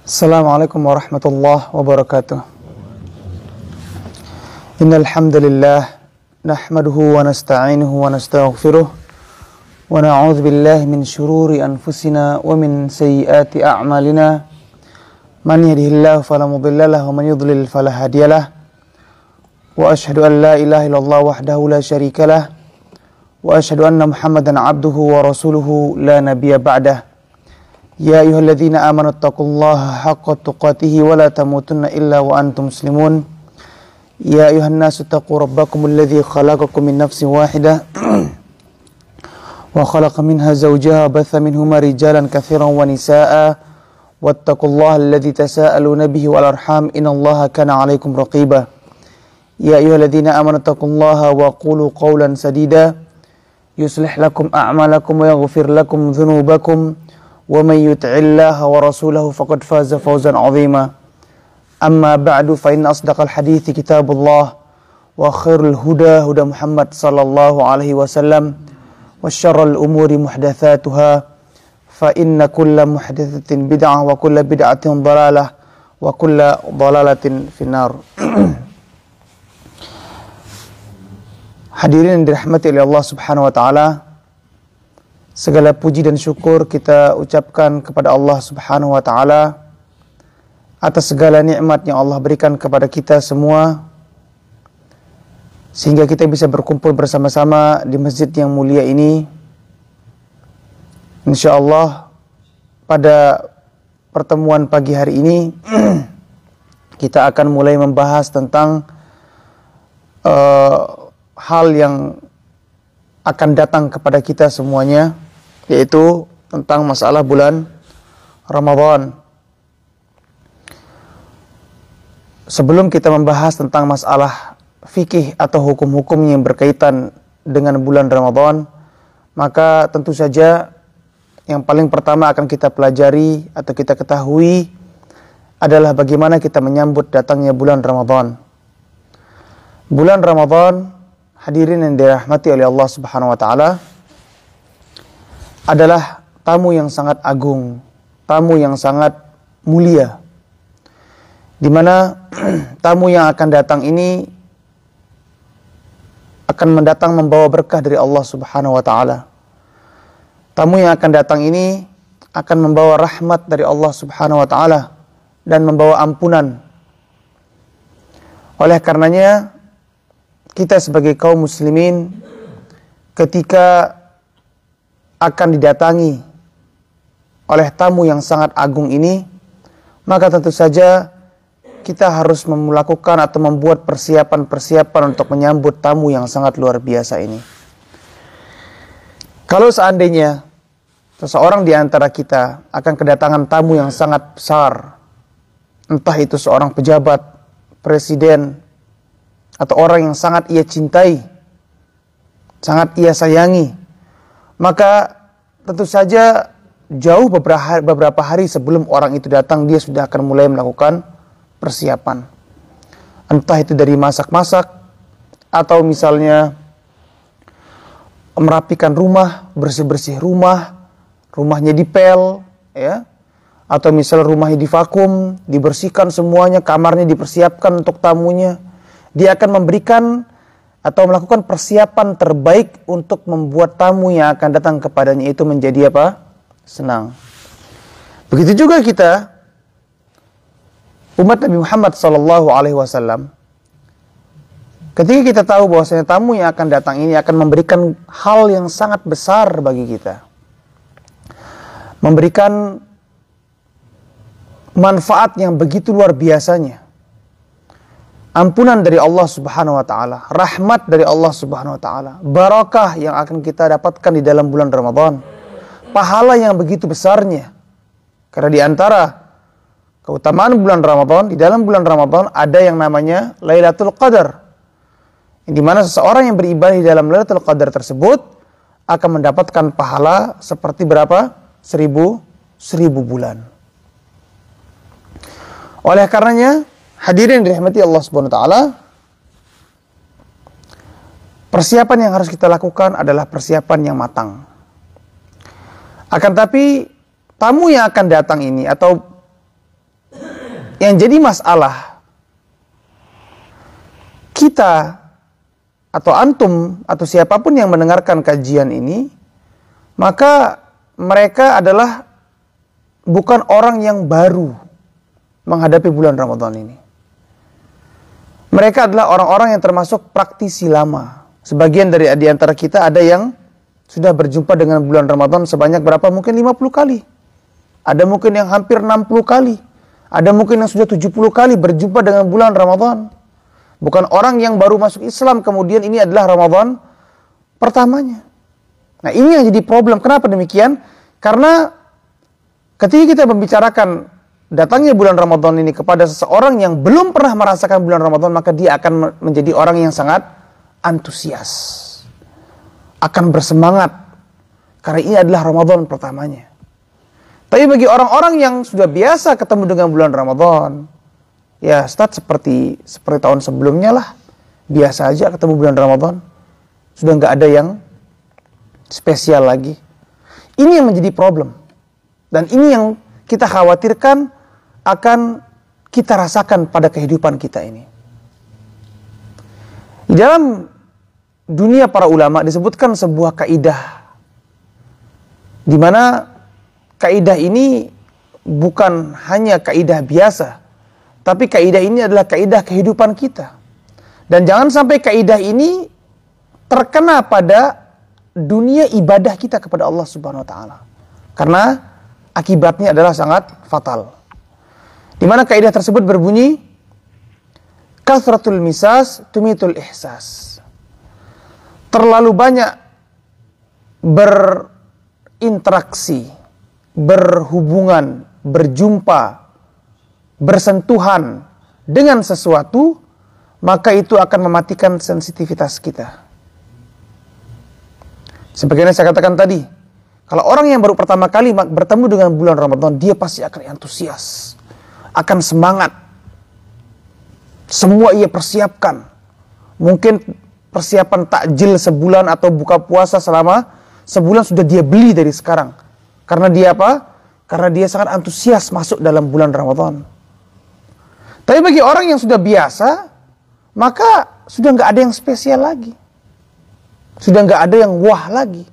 Assalamualaikum warahmatullahi wabarakatuh. Innal hamdalillah nahmaduhu wa nasta'inuhu wa nastaghfiruh wa na'udzu billahi min shururi anfusina wa min sayyiati a'malina. Man yahdihillahu fala mudilla lahu wa man yudlil fala hadiyalah. Wa asyhadu an la ilaha illallah wahdahu la syarika lah wa asyhadu anna Muhammadan 'abduhu wa rasuluhu la nabiyya ba'dah. Ya ayyuhalladzina amanu taqullaha haqqa tuqatih wa la tamutunna illa wa antum muslimun. Ya ayuhan nasu taqu rabbakumul ladzi khalaqakum min nafsin wahidah wa khalaqa minha zawjaha wa batha minhuma rijalan katsiran wa nisaa'a wattaqullaha alladzi tasaaluna bihi wal arham innallaha kana 'alaikum raqiba. Ya ayyuhalladzina amanu taqullaha wa qulu qawlan sadida yuslih lakum a'malakum wa yaghfir lakum dhunubakum wa may yuti'illaha wa rasulahu faqad faza fawzan 'azima. Amma ba'du fa inna asdaqal hadithi kitabullah wa khairul huda huda Muhammad sallallahu alaihi wasallam wa syarrul umuri muhdatsatuha fa inna kulla muhdatsatin bid'ah wa kulla bid'atin dhalalah wa kulla dhalalatin finnar. Hadirin yang dirahmati oleh Allah Subhanahu wa taala, segala puji dan syukur kita ucapkan kepada Allah Subhanahu wa taala atas segala nikmat yang Allah berikan kepada kita semua, sehingga kita bisa berkumpul bersama-sama di masjid yang mulia ini. InsyaAllah pada pertemuan pagi hari ini kita akan mulai membahas tentang hal yang akan datang kepada kita semuanya, yaitu tentang masalah bulan Ramadan. Sebelum kita membahas tentang masalah fikih atau hukum-hukum yang berkaitan dengan bulan Ramadan, maka tentu saja yang paling pertama akan kita pelajari atau kita ketahui adalah bagaimana kita menyambut datangnya bulan Ramadan. Bulan Ramadan, hadirin yang dirahmati oleh Allah Subhanahu wa taala, adalah tamu yang sangat agung, tamu yang sangat mulia, di mana tamu yang akan datang ini akan mendatang membawa berkah dari Allah Subhanahu wa taala. Tamu yang akan datang ini akan membawa rahmat dari Allah Subhanahu wa taala dan membawa ampunan. Oleh karenanya, kita sebagai kaum muslimin ketika akan didatangi oleh tamu yang sangat agung ini, maka tentu saja kita harus melakukan atau membuat persiapan-persiapan untuk menyambut tamu yang sangat luar biasa ini. Kalau seandainya seseorang di antara kita akan kedatangan tamu yang sangat besar, entah itu seorang pejabat, presiden, atau orang yang sangat ia cintai, sangat ia sayangi, maka tentu saja jauh beberapa hari sebelum orang itu datang, dia sudah akan mulai melakukan persiapan. Entah itu dari masak-masak, atau misalnya merapikan rumah, bersih-bersih rumahnya dipel, ya, atau misalnya rumahnya divakum, dibersihkan semuanya, kamarnya dipersiapkan untuk tamunya. Dia akan memberikan atau melakukan persiapan terbaik untuk membuat tamu yang akan datang kepadanya itu menjadi apa? Senang. Begitu juga kita, umat Nabi Muhammad SAW, ketika kita tahu bahwasanya tamu yang akan datang ini akan memberikan hal yang sangat besar bagi kita, memberikan manfaat yang begitu luar biasanya, ampunan dari Allah Subhanahu wa taala, rahmat dari Allah Subhanahu wa taala, barakah yang akan kita dapatkan di dalam bulan Ramadan, pahala yang begitu besarnya. Karena di antara keutamaan bulan Ramadan, di dalam bulan Ramadan ada yang namanya Lailatul Qadar, di mana seseorang yang beribadah di dalam Lailatul Qadar tersebut akan mendapatkan pahala seperti berapa? 1000 bulan. Oleh karenanya, hadirin dirahmati Allah Subhanahu wa taala, persiapan yang harus kita lakukan adalah persiapan yang matang. Akan tapi tamu yang akan datang ini atau Yang jadi masalah, kita atau antum atau siapapun yang mendengarkan kajian ini, maka mereka adalah bukan orang yang baru menghadapi bulan Ramadan ini. Mereka adalah orang-orang yang termasuk praktisi lama. Sebagian dari di antara kita ada yang sudah berjumpa dengan bulan Ramadan sebanyak berapa? Mungkin 50 kali. Ada mungkin yang hampir 60 kali. Ada mungkin yang sudah 70 kali berjumpa dengan bulan Ramadan. Bukan orang yang baru masuk Islam kemudian ini adalah Ramadan pertamanya. Nah, ini yang jadi problem. Kenapa demikian? Karena ketika kita membicarakan datangnya bulan Ramadan ini kepada seseorang yang belum pernah merasakan bulan Ramadan, maka dia akan menjadi orang yang sangat antusias, akan bersemangat, karena ini adalah Ramadan pertamanya. Tapi bagi orang-orang yang sudah biasa ketemu dengan bulan Ramadan, ya start seperti tahun sebelumnya lah, biasa aja ketemu bulan Ramadan, sudah nggak ada yang spesial lagi. Ini yang menjadi problem, dan ini yang kita khawatirkan akan kita rasakan pada kehidupan kita ini. Di dalam dunia para ulama disebutkan sebuah kaidah, di mana kaidah ini bukan hanya kaidah biasa, tapi kaidah ini adalah kaidah kehidupan kita. Dan jangan sampai kaidah ini terkena pada dunia ibadah kita kepada Allah Subhanahu wa taala. Karena akibatnya adalah sangat fatal. Di mana kaidah tersebut berbunyi, kasratul misas tumitul ihsas. Terlalu banyak berinteraksi, berhubungan, berjumpa, bersentuhan dengan sesuatu, maka itu akan mematikan sensitivitas kita. Sebagaimana saya katakan tadi, kalau orang yang baru pertama kali bertemu dengan bulan Ramadan, dia pasti akan antusias, akan semangat. Semua ia persiapkan. Mungkin persiapan takjil sebulan atau buka puasa selama sebulan sudah dia beli dari sekarang. Karena dia apa? Karena dia sangat antusias masuk dalam bulan Ramadan. Tapi bagi orang yang sudah biasa, maka sudah nggak ada yang spesial lagi. Sudah nggak ada yang wah lagi.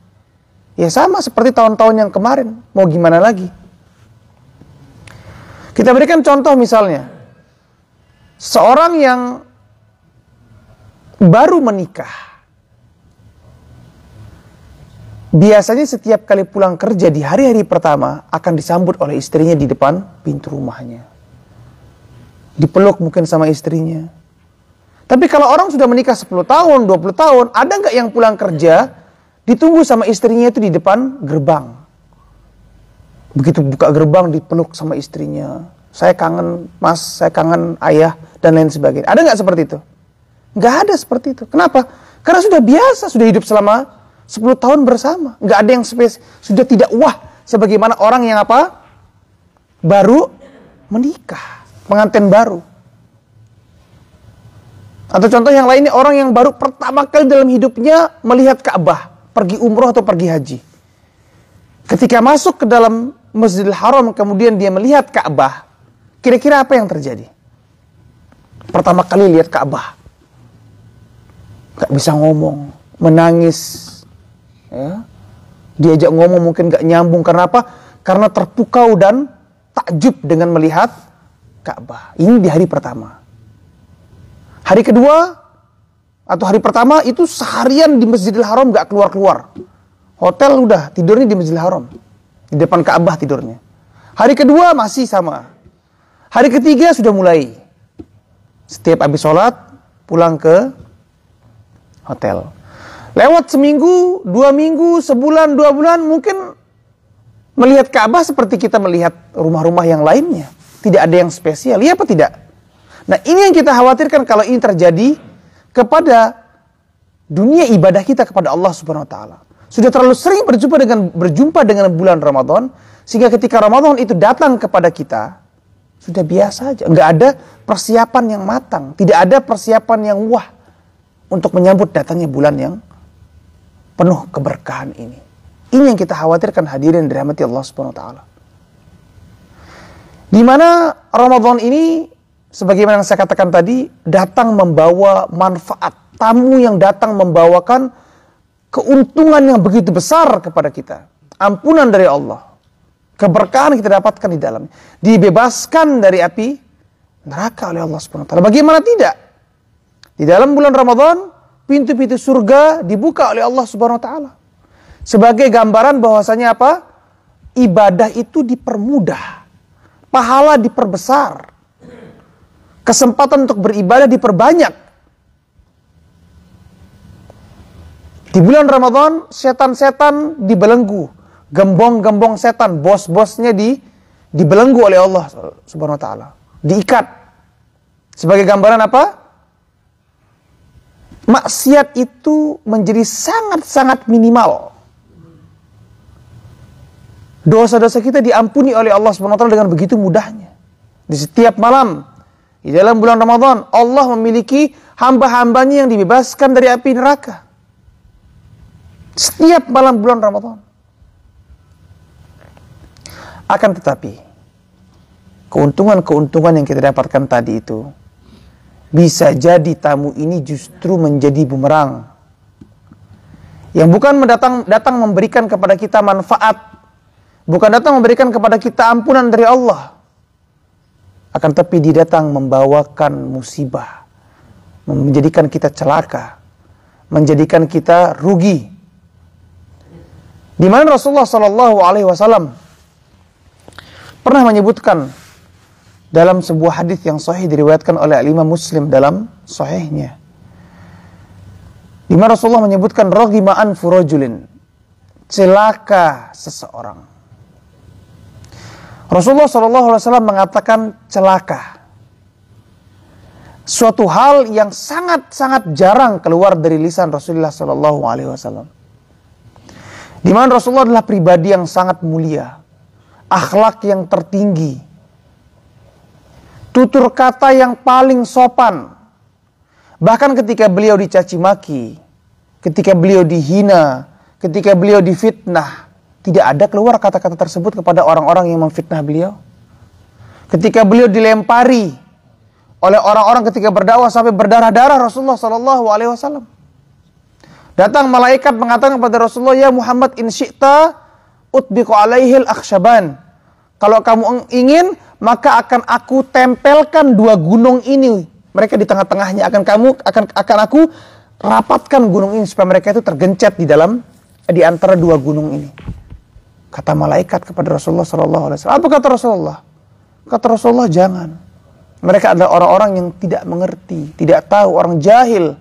Ya sama seperti tahun-tahun yang kemarin. Mau gimana lagi? Kita berikan contoh misalnya. Seorang yang baru menikah. Biasanya setiap kali pulang kerja di hari-hari pertama akan disambut oleh istrinya di depan pintu rumahnya. Dipeluk mungkin sama istrinya. Tapi kalau orang sudah menikah 10 tahun, 20 tahun, ada nggak yang pulang kerja ditunggu sama istrinya itu di depan gerbang? Begitu buka gerbang dipeluk sama istrinya. Saya kangen mas, saya kangen ayah, dan lain sebagainya. Ada nggak seperti itu? Nggak ada seperti itu. Kenapa? Karena sudah biasa, sudah hidup selama 10 tahun bersama. Nggak ada yang spesial, sudah tidak wah. Sebagaimana orang yang apa? Baru menikah, pengantin baru. Atau contoh yang lainnya, orang yang baru pertama kali dalam hidupnya melihat Ka'bah, pergi umroh atau pergi haji. Ketika masuk ke dalam Masjidil Haram, kemudian dia melihat Ka'bah, kira-kira apa yang terjadi? Pertama kali lihat Ka'bah, gak bisa ngomong, menangis, ya. Diajak ngomong mungkin gak nyambung. Karena apa? Karena terpukau dan takjub dengan melihat Ka'bah. Ini di hari pertama. Hari kedua atau hari pertama itu seharian di Masjidil Haram gak keluar-keluar. Hotel udah, tidurnya di Masjidil Haram, di depan Ka'bah tidurnya. Hari kedua masih sama. Hari ketiga sudah mulai. Setiap habis sholat pulang ke hotel. Lewat seminggu, 2 minggu, sebulan, 2 bulan, mungkin melihat Ka'bah seperti kita melihat rumah-rumah yang lainnya. Tidak ada yang spesial, iya apa tidak? Nah, ini yang kita khawatirkan kalau ini terjadi kepada dunia ibadah kita kepada Allah Subhanahu wa taala. Sudah terlalu sering berjumpa dengan bulan Ramadan, sehingga ketika Ramadan itu datang kepada kita, sudah biasa aja. Enggak ada persiapan yang matang, tidak ada persiapan yang wah untuk menyambut datangnya bulan yang penuh keberkahan ini. Ini yang kita khawatirkan, hadirin dirahmati Allah Subhanahu wa taala. Di mana Ramadan ini, sebagaimana yang saya katakan tadi, datang membawa manfaat. Tamu yang datang membawakan keuntungan yang begitu besar kepada kita. Ampunan dari Allah. Keberkahan kita dapatkan di dalamnya. Dibebaskan dari api neraka oleh Allah Subhanahu wa taala. Bagaimana tidak? Di dalam bulan Ramadan, pintu-pintu surga dibuka oleh Allah Subhanahu wa taala. Sebagai gambaran bahwasanya apa? Ibadah itu dipermudah. Pahala diperbesar. Kesempatan untuk beribadah diperbanyak. Di bulan Ramadan, setan-setan dibelenggu. Gembong-gembong setan, bos-bosnya dibelenggu oleh Allah Subhanahu wa taala. Diikat. Sebagai gambaran apa? Maksiat itu menjadi sangat-sangat minimal. Dosa-dosa kita diampuni oleh Allah Subhanahu wa taala dengan begitu mudahnya. Di setiap malam, di dalam bulan Ramadan, Allah memiliki hamba-hambanya yang dibebaskan dari api neraka. Setiap malam bulan Ramadan. Akan tetapi, keuntungan-keuntungan yang kita dapatkan tadi itu, bisa jadi tamu ini justru menjadi bumerang. Yang bukan datang memberikan kepada kita manfaat, bukan datang memberikan kepada kita ampunan dari Allah. Akan tetapi dia datang membawakan musibah, menjadikan kita celaka, menjadikan kita rugi. Di mana Rasulullah SAW pernah menyebutkan dalam sebuah hadis yang sahih diriwayatkan oleh Imam Muslim dalam sahihnya. Di mana Rasulullah menyebutkan raghima anfu rajulin, celaka seseorang. Rasulullah SAW mengatakan celaka. Suatu hal yang sangat-sangat jarang keluar dari lisan Rasulullah SAW. Di mana Rasulullah adalah pribadi yang sangat mulia, akhlak yang tertinggi, tutur kata yang paling sopan. Bahkan ketika beliau dicaci maki, ketika beliau dihina, ketika beliau difitnah, tidak ada keluar kata-kata tersebut kepada orang-orang yang memfitnah beliau. Ketika beliau dilempari oleh orang-orang ketika berdakwah sampai berdarah-darah, Rasulullah SAW datang malaikat mengatakan kepada Rasulullah, "Ya Muhammad, in syi'ta utbiqu alaihil akhsyaban." Kalau kamu ingin, maka akan aku tempelkan dua gunung ini. Mereka di tengah-tengahnya akan aku rapatkan gunung ini supaya mereka itu tergencet di antara dua gunung ini. Kata malaikat kepada Rasulullah SAW. Apa kata Rasulullah? Kata Rasulullah, jangan. Mereka adalah orang-orang yang tidak mengerti, tidak tahu, orang jahil.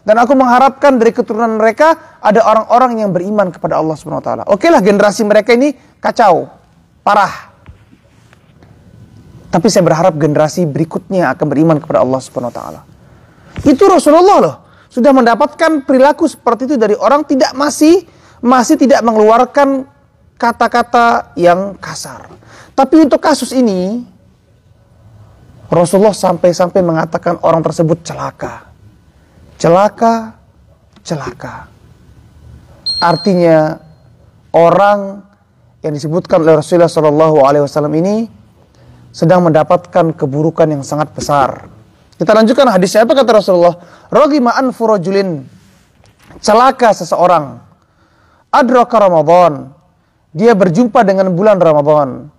Dan aku mengharapkan dari keturunan mereka ada orang-orang yang beriman kepada Allah SWT. Oke lah, generasi mereka ini kacau, parah. Tapi saya berharap generasi berikutnya akan beriman kepada Allah SWT. Itu Rasulullah loh, sudah mendapatkan perilaku seperti itu dari orang masih tidak mengeluarkan kata-kata yang kasar. Tapi untuk kasus ini, Rasulullah sampai-sampai mengatakan orang tersebut celaka. Celaka, celaka. Artinya orang yang disebutkan oleh Rasulullah SAW ini sedang mendapatkan keburukan yang sangat besar. Kita lanjutkan hadisnya. Apa kata Rasulullah? Raghima anfu rajulin, celaka seseorang. Adraka Ramadan, dia berjumpa dengan bulan Ramadan.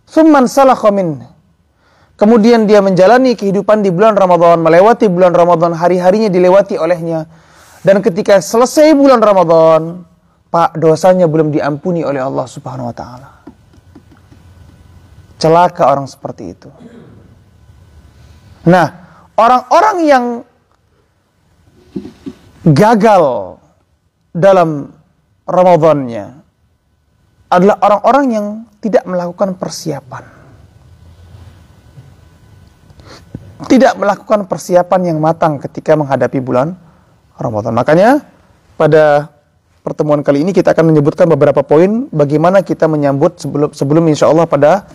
Tsumman salakha min, kemudian dia menjalani kehidupan di bulan Ramadan, melewati bulan Ramadan, hari-harinya dilewati olehnya. Dan ketika selesai bulan Ramadan, dosanya belum diampuni oleh Allah Subhanahu wa taala. Celaka orang seperti itu. Nah, orang-orang yang gagal dalam Ramadannya adalah orang-orang yang tidak melakukan persiapan. Tidak melakukan persiapan yang matang ketika menghadapi bulan Ramadan. Makanya pada pertemuan kali ini kita akan menyebutkan beberapa poin bagaimana kita menyambut sebelum insya Allah pada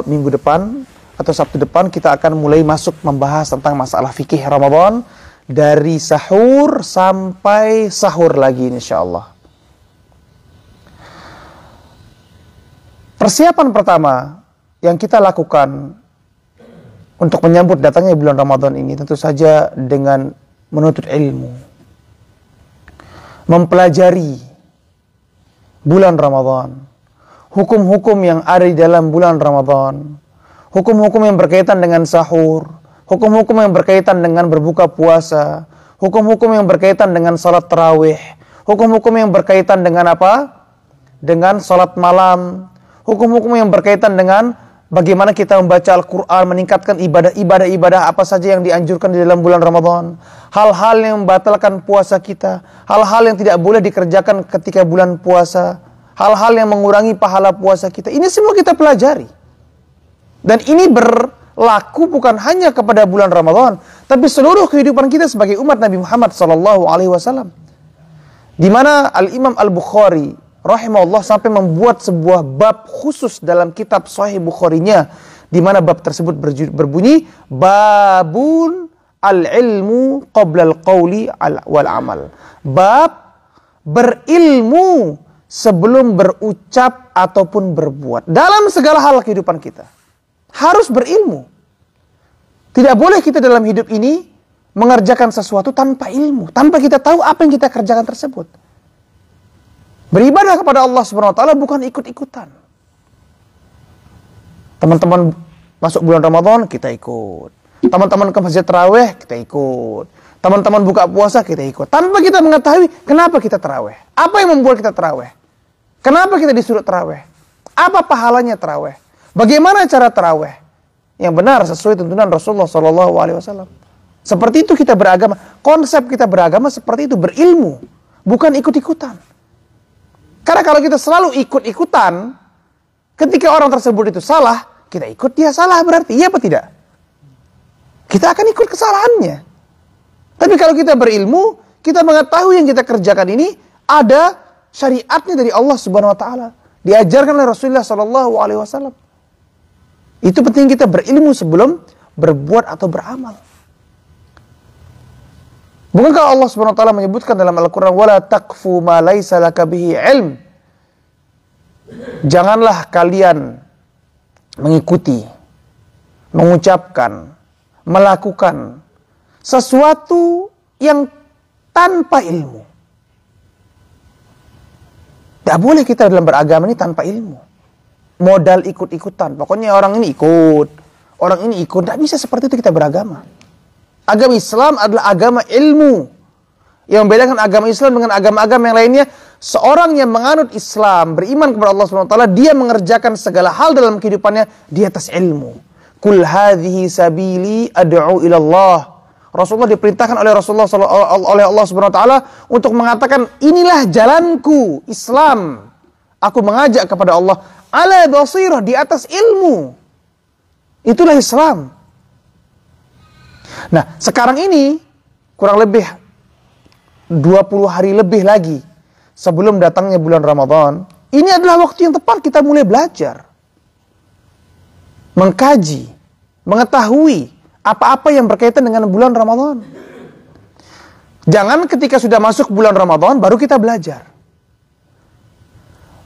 minggu depan atau Sabtu depan kita akan mulai masuk membahas tentang masalah fikih Ramadan dari sahur sampai sahur lagi insya Allah. Persiapan pertama yang kita lakukan untuk menyambut datangnya bulan Ramadan ini tentu saja dengan menuntut ilmu, mempelajari bulan Ramadan, hukum-hukum yang ada di dalam bulan Ramadan, hukum-hukum yang berkaitan dengan sahur, hukum-hukum yang berkaitan dengan berbuka puasa, hukum-hukum yang berkaitan dengan salat tarawih, hukum-hukum yang berkaitan dengan apa? Dengan salat malam, hukum-hukum yang berkaitan dengan bagaimana kita membaca Al-Quran, meningkatkan ibadah apa saja yang dianjurkan di dalam bulan Ramadan, hal-hal yang membatalkan puasa kita, hal-hal yang tidak boleh dikerjakan ketika bulan puasa, hal-hal yang mengurangi pahala puasa kita. Ini semua kita pelajari. Dan ini berlaku bukan hanya kepada bulan Ramadan, tapi seluruh kehidupan kita sebagai umat Nabi Muhammad SAW. Di mana Al-Imam Al-Bukhari rahimahullah sampai membuat sebuah bab khusus dalam kitab Sahih Bukharinya, di mana bab tersebut berbunyi babun al-ilmu qabla al-qawli wal amal. Bab berilmu sebelum berucap ataupun berbuat. Dalam segala hal kehidupan kita harus berilmu. Tidak boleh kita dalam hidup ini mengerjakan sesuatu tanpa ilmu, tanpa kita tahu apa yang kita kerjakan tersebut. Beribadah kepada Allah Subhanahu wa taala bukan ikut-ikutan. Teman-teman masuk bulan Ramadan, kita ikut. Teman-teman ke masjid tarawih, kita ikut. Teman-teman buka puasa, kita ikut. Tanpa kita mengetahui kenapa kita tarawih. Apa yang membuat kita tarawih? Kenapa kita disuruh tarawih? Apa pahalanya tarawih? Bagaimana cara tarawih yang benar sesuai tuntunan Rasulullah SAW? Seperti itu kita beragama. Konsep kita beragama seperti itu, berilmu, bukan ikut-ikutan. Karena kalau kita selalu ikut-ikutan, ketika orang tersebut itu salah, kita ikut dia salah berarti, iya apa tidak? Kita akan ikut kesalahannya. Tapi kalau kita berilmu, kita mengetahui yang kita kerjakan ini ada syariatnya dari Allah Subhanahu wa taala, diajarkan oleh Rasulullah SAW. Itu penting kita berilmu sebelum berbuat atau beramal. Bukankah Allah Subhanahu wa taala menyebutkan dalam Al-Qur'an, wala taqfu ma laisa laka bihi ilm? Janganlah kalian mengikuti, mengucapkan, melakukan sesuatu yang tanpa ilmu. Tidak boleh kita dalam beragama ini tanpa ilmu. Modal ikut-ikutan. Pokoknya orang ini ikut, orang ini ikut. Tidak bisa seperti itu kita beragama. Agama Islam adalah agama ilmu. Yang membedakan agama Islam dengan agama-agama yang lainnya, seorang yang menganut Islam, beriman kepada Allah SWT, dia mengerjakan segala hal dalam kehidupannya di atas ilmu. Kul hadhihi sabili ad'u ila Allah. Rasulullah diperintahkan oleh oleh Allah SWT untuk mengatakan, inilah jalanku Islam. Aku mengajak kepada Allah ala basirah, di atas ilmu. Itulah Islam. Nah, sekarang ini kurang lebih 20 hari lebih lagi sebelum datangnya bulan Ramadan, ini adalah waktu yang tepat kita mulai belajar, mengkaji, mengetahui apa-apa yang berkaitan dengan bulan Ramadan. Jangan ketika sudah masuk bulan Ramadan baru kita belajar.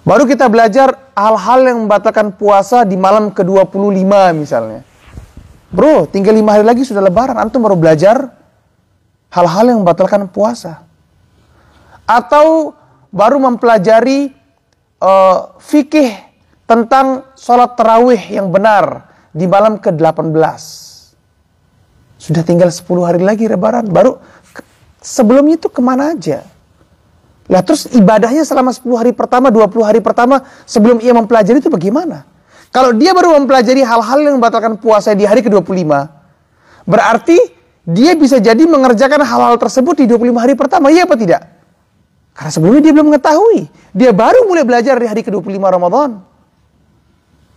Baru kita belajar hal-hal yang membatalkan puasa di malam ke-25 misalnya. Bro, tinggal 5 hari lagi sudah lebaran, antum baru belajar hal-hal yang membatalkan puasa. Atau baru mempelajari fikih tentang sholat tarawih yang benar di malam ke-18. Sudah tinggal 10 hari lagi lebaran, baru sebelumnya itu kemana aja? Lah terus ibadahnya selama 10 hari pertama, 20 hari pertama sebelum ia mempelajari itu bagaimana? Kalau dia baru mempelajari hal-hal yang membatalkan puasa di hari ke-25, berarti dia bisa jadi mengerjakan hal-hal tersebut di 25 hari pertama, iya apa tidak? Karena sebelumnya dia belum mengetahui. Dia baru mulai belajar di hari ke-25 Ramadan.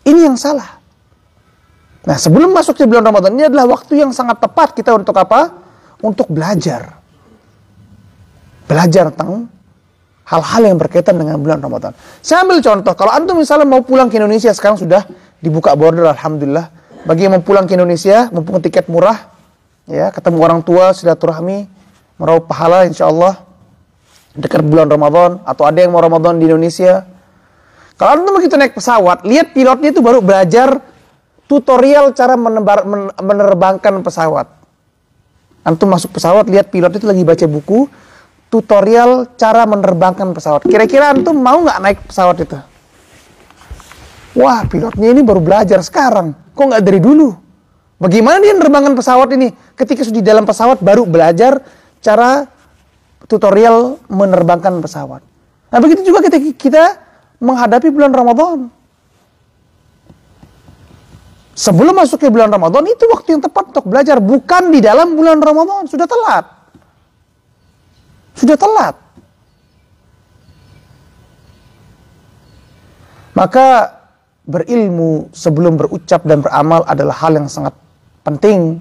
Ini yang salah. Nah, sebelum masuk ke bulan Ramadan, ini adalah waktu yang sangat tepat kita untuk apa? Untuk belajar. Belajar tentang hal-hal yang berkaitan dengan bulan Ramadan. Saya ambil contoh, kalau antum misalnya mau pulang ke Indonesia, sekarang sudah dibuka border, alhamdulillah. Bagi yang mau pulang ke Indonesia, mumpung tiket murah, ya, ketemu orang tua, silaturahmi, meraup pahala insyaallah dekat bulan Ramadan, atau ada yang mau Ramadan di Indonesia. Kalau antum begitu naik pesawat, lihat pilotnya itu baru belajar tutorial cara menerbangkan pesawat. Antum masuk pesawat, lihat pilot itu lagi baca buku, tutorial cara menerbangkan pesawat. Kira-kira antum mau nggak naik pesawat itu? Wah, pilotnya ini baru belajar sekarang. Kok nggak dari dulu? Bagaimana dia menerbangkan pesawat ini? Ketika sudah di dalam pesawat baru belajar cara tutorial menerbangkan pesawat. Nah, begitu juga ketika kita menghadapi bulan Ramadan. Sebelum masuk ke bulan Ramadan, itu waktu yang tepat untuk belajar. Bukan di dalam bulan Ramadan. Sudah telat. Sudah telat. Maka berilmu sebelum berucap dan beramal adalah hal yang sangat penting.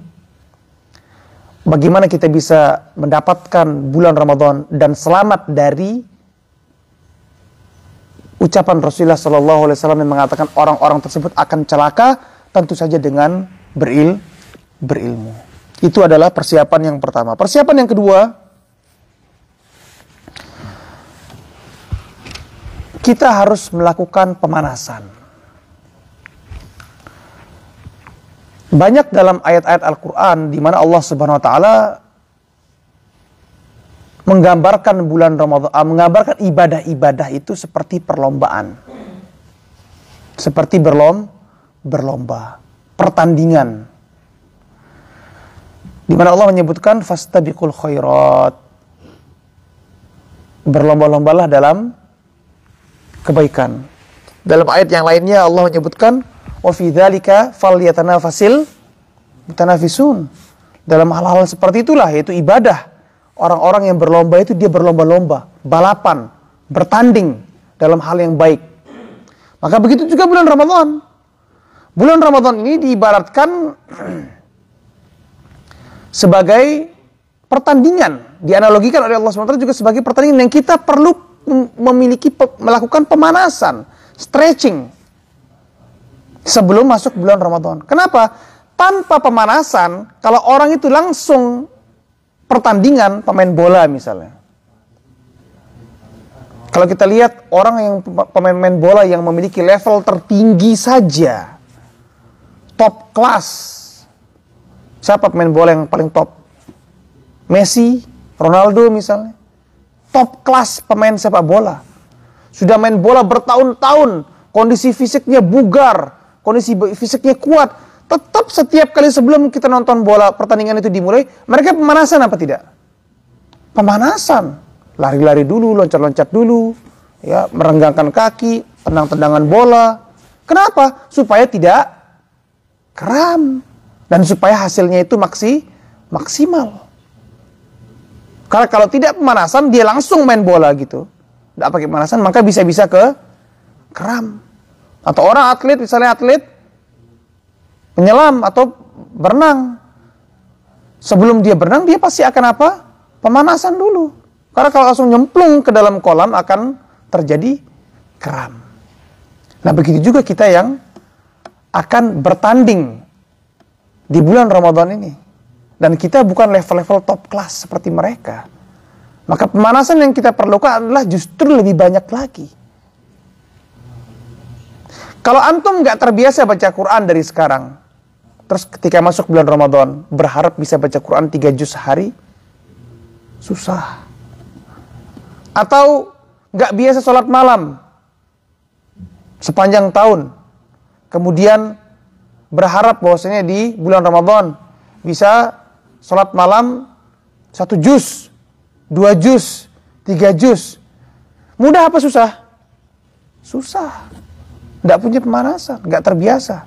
Bagaimana kita bisa mendapatkan bulan Ramadan dan selamat dari ucapan Rasulullah SAW yang mengatakan orang-orang tersebut akan celaka, tentu saja dengan berilmu. Itu adalah persiapan yang pertama. Persiapan yang kedua, kita harus melakukan pemanasan. Banyak dalam ayat-ayat Al-Quran di mana Allah Subhanahu Wa Taala menggambarkan bulan Ramadan, menggambarkan ibadah-ibadah itu seperti perlombaan, seperti berlomba, pertandingan. Di mana Allah menyebutkan fastabiqul khairat, berlomba-lombalah dalam kebaikan. Dalam ayat yang lainnya Allah menyebutkan wa fi dzalika falyatanafasil mutanafisun. Dalam hal-hal seperti itulah, yaitu ibadah. Orang-orang yang berlomba itu dia berlomba-lomba, balapan, bertanding dalam hal yang baik. Maka begitu juga bulan Ramadan. Bulan Ramadan ini diibaratkan sebagai pertandingan. Dianalogikan oleh Allah SWT juga sebagai pertandingan yang kita perlu melakukan pemanasan, stretching sebelum masuk bulan Ramadan. Kenapa? Tanpa pemanasan, kalau orang itu langsung pertandingan, pemain bola misalnya. Kalau kita lihat orang yang pemain bola yang memiliki level tertinggi saja, top class. Siapa pemain bola yang paling top? Messi, Ronaldo misalnya. Top class pemain sepak bola. Sudah main bola bertahun-tahun, kondisi fisiknya bugar, kondisi fisiknya kuat. Tetap setiap kali sebelum kita nonton bola, pertandingan itu dimulai, mereka pemanasan apa tidak? Pemanasan. Lari-lari dulu, loncat-loncat dulu, ya, merenggangkan kaki, tendang-tendangan bola. Kenapa? Supaya tidak kram. Dan supaya hasilnya itu maksimal. Karena kalau tidak pemanasan, dia langsung main bola gitu. Tidak pakai pemanasan, maka bisa-bisa ke kram. Atau orang atlet, misalnya atlet menyelam atau berenang. Sebelum dia berenang, dia pasti akan apa? Pemanasan dulu. Karena kalau langsung nyemplung ke dalam kolam akan terjadi kram. Nah, begitu juga kita yang akan bertanding di bulan Ramadan ini. Dan kita bukan level-level top kelas seperti mereka. Maka pemanasan yang kita perlukan adalah justru lebih banyak lagi. Kalau antum nggak terbiasa baca Quran dari sekarang, terus ketika masuk bulan Ramadan, berharap bisa baca Quran 3 juz sehari, susah. Atau nggak biasa sholat malam sepanjang tahun, kemudian berharap bahwasanya di bulan Ramadan bisa sholat malam 1 juz, 2 juz, 3 juz. Mudah apa susah? Susah. Nggak punya pemanasan, nggak terbiasa.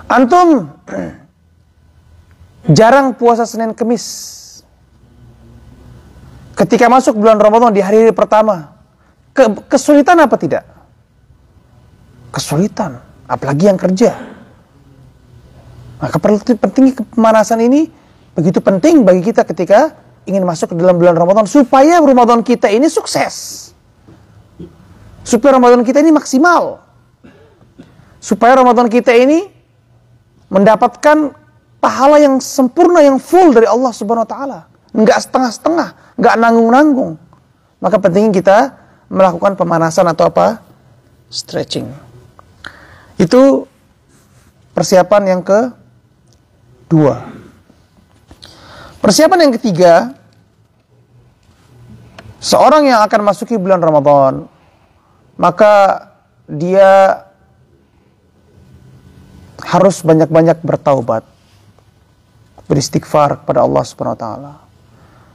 Antum jarang puasa Senin Kemis. Ketika masuk bulan Ramadan di hari pertama, kesulitan apa tidak? Kesulitan, apalagi yang kerja. Maka penting pemanasan ini begitu penting bagi kita ketika ingin masuk ke dalam bulan Ramadan, supaya Ramadan kita ini sukses. Supaya Ramadan kita ini maksimal. Supaya Ramadan kita ini mendapatkan pahala yang sempurna, yang full dari Allah Subhanahu Wa Taala. Enggak setengah-setengah, enggak nanggung-nanggung. Maka penting kita melakukan pemanasan atau apa? Stretching. Itu persiapan yang kedua. Persiapan yang ketiga, seorang yang akan masuki bulan Ramadan, maka dia harus banyak-banyak bertaubat, beristighfar kepada Allah Subhanahu wa taala,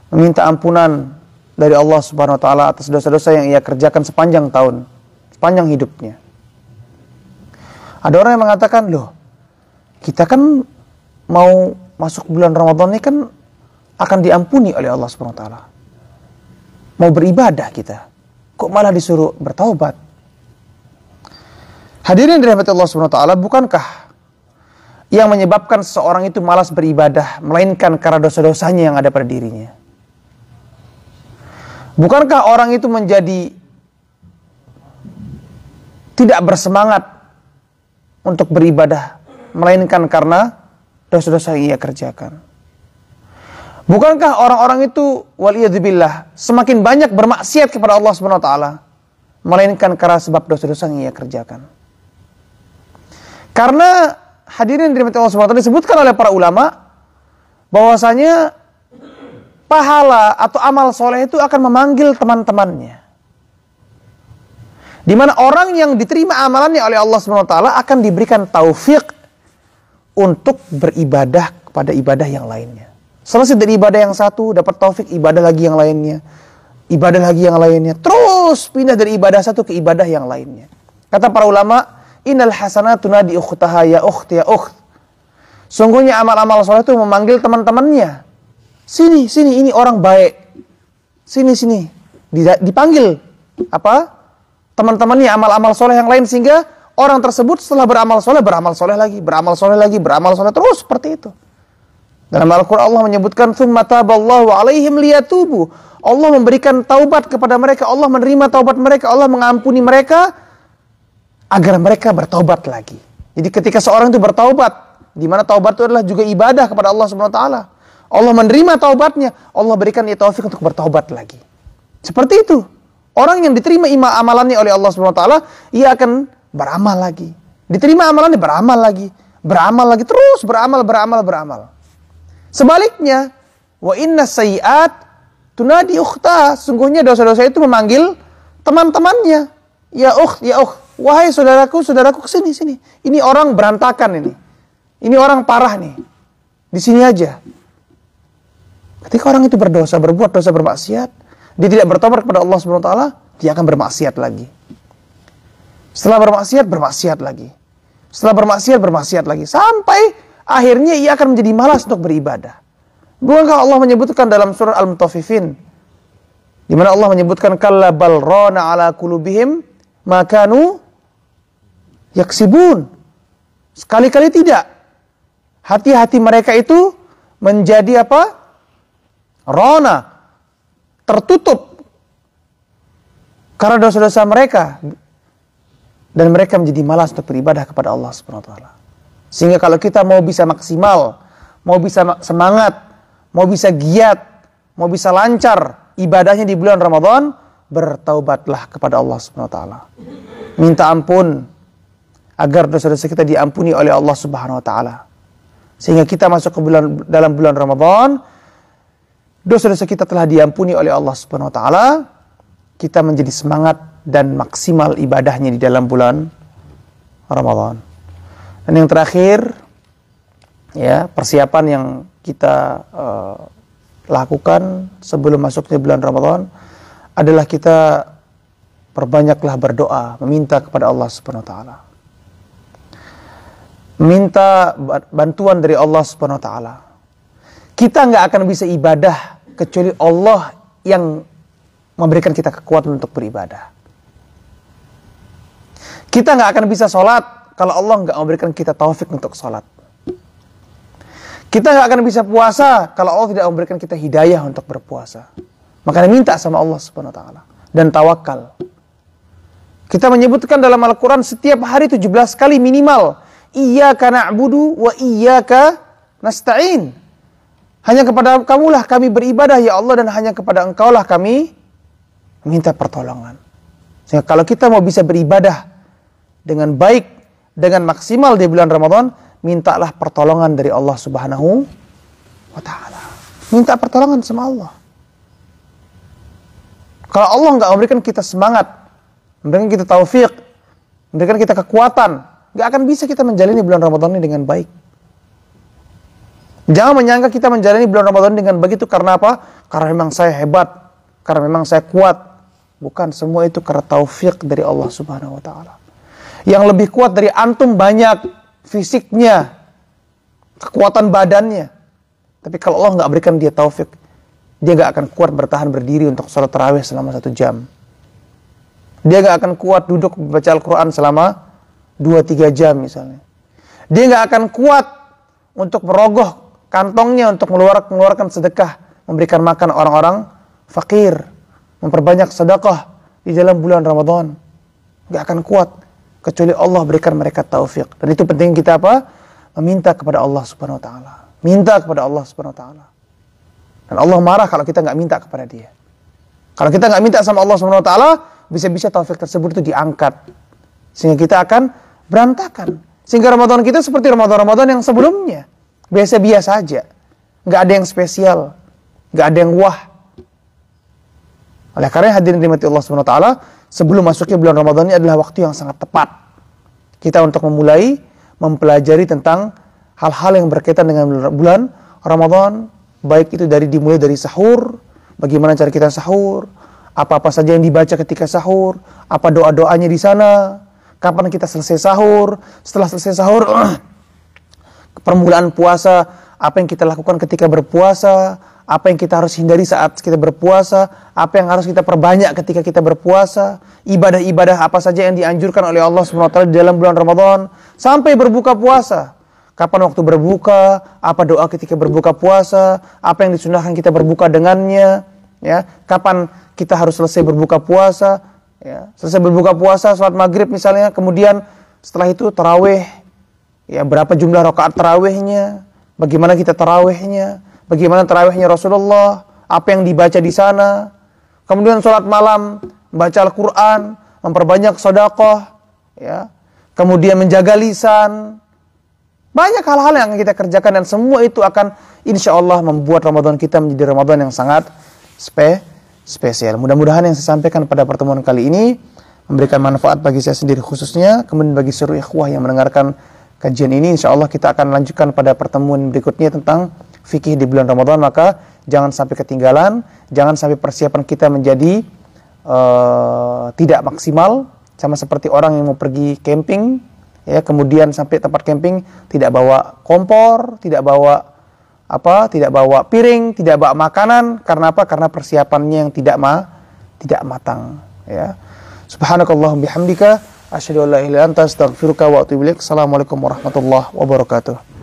meminta ampunan dari Allah Subhanahu wa taala atas dosa-dosa yang ia kerjakan sepanjang tahun, sepanjang hidupnya. Ada orang yang mengatakan, loh, kita kan mau masuk bulan Ramadan ini kan akan diampuni oleh Allah Subhanahu wa taala. Mau beribadah kita, kok malah disuruh bertaubat? Hadirin dirahmati Allah Subhanahu wa taala, bukankah yang menyebabkan seseorang itu malas beribadah melainkan karena dosa-dosanya yang ada pada dirinya? Bukankah orang itu menjadi tidak bersemangat untuk beribadah melainkan karena dosa-dosa yang ia kerjakan? Bukankah orang-orang itu waliyadzubillah semakin banyak bermaksiat kepada Allah Subhanahu wa taala melainkan karena sebab dosa-dosa yang ia kerjakan? Karena hadirin dirahmati Allah Subhanahu wa taala, disebutkan oleh para ulama bahwasanya pahala atau amal soleh itu akan memanggil teman-temannya. Di mana orang yang diterima amalannya oleh Allah Subhanahu wa taala akan diberikan taufik untuk beribadah kepada ibadah yang lainnya. Selesai dari ibadah yang satu, dapat taufik ibadah lagi yang lainnya, ibadah lagi yang lainnya, terus pindah dari ibadah satu ke ibadah yang lainnya. Kata para ulama, innal hasanatu nadi ukhtaha ya ukhti ya ukht. Sungguhnya amal-amal soleh itu memanggil teman-temannya. Sini, sini, ini orang baik. Sini, sini. Dipanggil apa? Teman-temannya amal-amal soleh yang lain, sehingga orang tersebut setelah beramal soleh lagi, beramal soleh lagi, beramal soleh terus seperti itu. Dalam Al-Quran Allah menyebutkan tsumma taballahu alaihim liyatubu. Allah memberikan taubat kepada mereka, Allah menerima taubat mereka, Allah mengampuni mereka agar mereka bertaubat lagi. Jadi ketika seorang itu bertaubat, di mana taubat itu adalah juga ibadah kepada Allah Subhanahu wa taala, Allah menerima taubatnya, Allah berikan dia taufik untuk bertaubat lagi. Seperti itu. Orang yang diterima amalannya oleh Allah Subhanahu wa taala, ia akan beramal lagi. Diterima amalannya, beramal lagi, terus beramal. Sebaliknya, wa inna sayyi'at tunadi ukhta. Sungguhnya dosa-dosa itu memanggil teman-temannya. Ya ukht, wahai saudaraku, kesini, sini. Ini orang berantakan ini. Ini orang parah nih. Di sini aja. Ketika orang itu berdosa, berbuat dosa, bermaksiat, dia tidak bertobat kepada Allah Subhanahu wa taala, dia akan bermaksiat lagi. Setelah bermaksiat lagi. Sampai akhirnya ia akan menjadi malas untuk beribadah. Bukankah Allah menyebutkan dalam surah Al-Mutaffifin, di mana Allah menyebutkan kalla bal rana ala qulubihim ma kanu yaksibun. Sekali-kali tidak. Hati-hati mereka itu menjadi apa? Rona, tertutup karena dosa-dosa mereka, dan mereka menjadi malas untuk beribadah kepada Allah Subhanahu wa taala. Sehingga kalau kita mau bisa maksimal, mau bisa semangat, mau bisa giat, mau bisa lancar ibadahnya di bulan Ramadan, bertaubatlah kepada Allah Subhanahu wa taala. Minta ampun agar dosa-dosa kita diampuni oleh Allah Subhanahu wa taala. Sehingga kita masuk ke dalam bulan Ramadan, dosa-dosa kita telah diampuni oleh Allah Subhanahu wa taala, kita menjadi semangat dan maksimal ibadahnya di dalam bulan Ramadan. Dan yang terakhir, ya, persiapan yang kita lakukan sebelum masuknya bulan Ramadan adalah kita perbanyaklah berdoa, meminta kepada Allah Subhanahu wa taala. Minta bantuan dari Allah Subhanahu wa taala. Kita nggak akan bisa ibadah kecuali Allah yang memberikan kita kekuatan untuk beribadah. Kita nggak akan bisa sholat kalau Allah nggak memberikan kita taufik untuk sholat. Kita nggak akan bisa puasa kalau Allah tidak memberikan kita hidayah untuk berpuasa. Makanya minta sama Allah Subhanahu wa taala dan tawakal. Kita menyebutkan dalam Al-Quran setiap hari 17 kali minimal, iyyaka na'budu wa iyyaka nasta'in. Hanya kepada kamulah kami beribadah ya Allah, dan hanya kepada engkaulah kami minta pertolongan. Sehingga kalau kita mau bisa beribadah dengan baik, dengan maksimal di bulan Ramadan, mintalah pertolongan dari Allah Subhanahu wa ta'ala. Minta pertolongan sama Allah. Kalau Allah nggak memberikan kita semangat, memberikan kita taufik, memberikan kita kekuatan, nggak akan bisa kita menjalani bulan Ramadan ini dengan baik. Jangan menyangka kita menjalani bulan Ramadan dengan begitu karena apa? Karena memang saya hebat, karena memang saya kuat. Bukan, semua itu karena taufik dari Allah Subhanahu wa ta'ala. Yang lebih kuat dari antum banyak fisiknya, kekuatan badannya. Tapi kalau Allah nggak berikan dia taufik, dia nggak akan kuat bertahan berdiri untuk sholat tarawih selama 1 jam. Dia nggak akan kuat duduk baca Al-Quran selama 2-3 jam misalnya. Dia nggak akan kuat untuk merogoh kantongnya untuk mengeluarkan sedekah, memberikan makan orang-orang fakir, memperbanyak sedekah di dalam bulan Ramadan. Nggak akan kuat kecuali Allah berikan mereka taufik. Dan itu penting kita apa? Meminta kepada Allah Subhanahu wa ta'ala. Minta kepada Allah Subhanahu wa ta'ala. Dan Allah marah kalau kita nggak minta kepada dia. Kalau kita nggak minta sama Allah Subhanahu wa ta'ala, bisa-bisa taufik tersebut itu diangkat. Sehingga kita akan berantakan. Sehingga Ramadan kita seperti Ramadan-Ramadan yang sebelumnya. Biasa-biasa aja. Nggak ada yang spesial. Nggak ada yang wah. Oleh karena hadirin dirahmati Allah Subhanahu wa ta'ala, sebelum masuknya bulan Ramadan ini adalah waktu yang sangat tepat kita untuk memulai mempelajari tentang hal-hal yang berkaitan dengan bulan Ramadan, baik itu dimulai dari sahur, bagaimana cara kita sahur, apa-apa saja yang dibaca ketika sahur, apa doa-doanya di sana, kapan kita selesai sahur, setelah selesai sahur, permulaan puasa, apa yang kita lakukan ketika berpuasa, apa yang kita harus hindari saat kita berpuasa, apa yang harus kita perbanyak ketika kita berpuasa, ibadah-ibadah apa saja yang dianjurkan oleh Allah SWT di dalam bulan Ramadan, sampai berbuka puasa. Kapan waktu berbuka, apa doa ketika berbuka puasa, apa yang disunahkan kita berbuka dengannya, ya. Kapan kita harus selesai berbuka puasa, ya. Selesai berbuka puasa, sholat maghrib misalnya, kemudian setelah itu tarawih, ya, berapa jumlah rakaat tarawihnya, bagaimana kita tarawihnya, bagaimana tarawihnya Rasulullah, apa yang dibaca di sana, kemudian sholat malam, baca Al-Quran, memperbanyak sedekah, ya, kemudian menjaga lisan. Banyak hal-hal yang kita kerjakan dan semua itu akan insya Allah membuat Ramadan kita menjadi Ramadan yang sangat spesial. Mudah-mudahan yang saya sampaikan pada pertemuan kali ini memberikan manfaat bagi saya sendiri khususnya, kemudian bagi seluruh ikhwah yang mendengarkan kajian ini. Insya Allah kita akan lanjutkan pada pertemuan berikutnya tentang fikih di bulan Ramadan. Maka jangan sampai ketinggalan, jangan sampai persiapan kita menjadi tidak maksimal, sama seperti orang yang mau pergi camping, ya, kemudian sampai tempat camping tidak bawa kompor, tidak bawa piring, tidak bawa makanan. Karena apa? Karena persiapannya yang tidak matang, ya. Subhanakallahumma bihamdika asyhadu an la ilaha illa anta astaghfiruka wa atubu ilaik. Assalamualaikum warahmatullahi wabarakatuh.